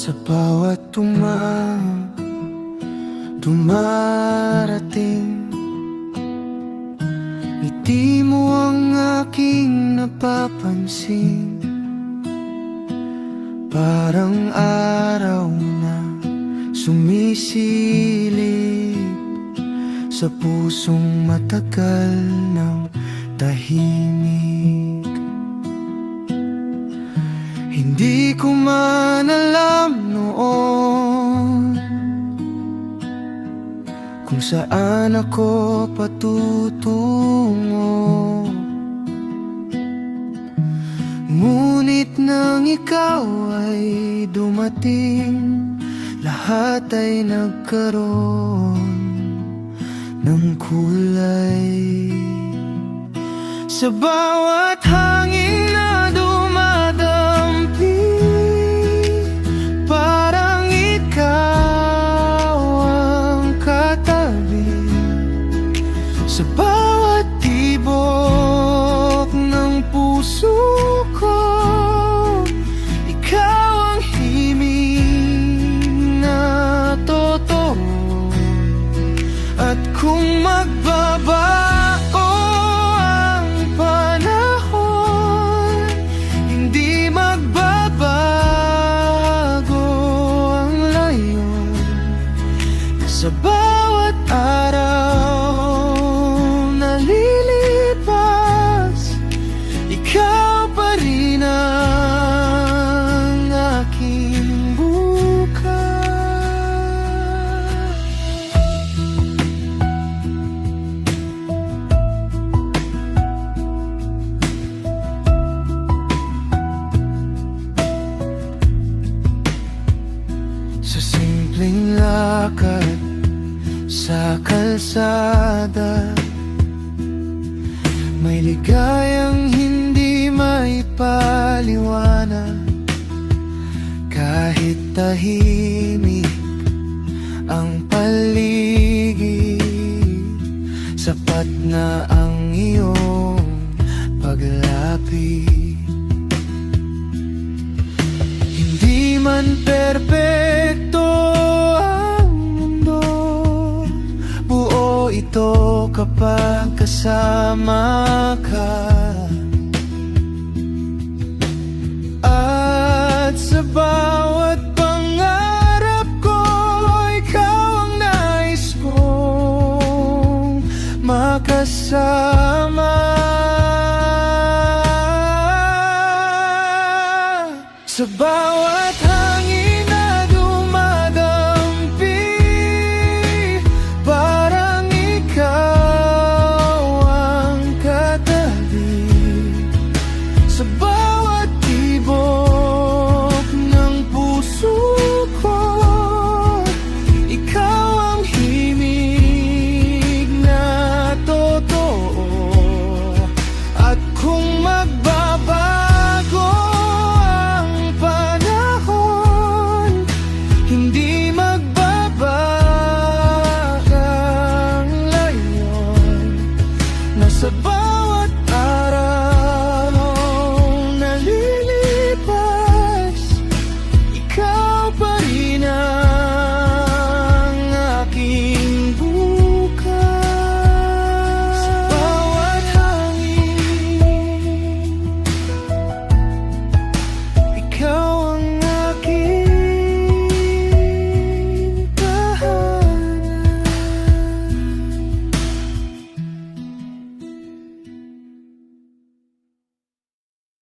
Sa bawat dumarating, ngiti mo ang aking napapansin. Parang araw na sumisilip sa pusong matagal ng tahimik. Hindi ko man alam noon kung saan ako patutungo, ngunit nang ikaw ay dumating, lahat ay nagkaroon ng kulay. Sa bawat hangin na dumadampi, parang ikaw ang katabi. Sa bawat tibok ng puso ko, ikaw ang himig na totoo. At kung magbabago ang panahon, hindi magbabago ang layon. Sa bawat araw na lilipas, ikaw pa rin ang aking bukas. Sa simpleng lakad sa kalsada, may ligayang hindi may paliwanag. Kahit tahimik ang paligid, sapat na ang iyong paglapit. Hindi man perpekto ang mundo, buo ito kapag kasama ka. At sa bawat pangarap ko, ikaw ang nais kong makasama. Sa bawat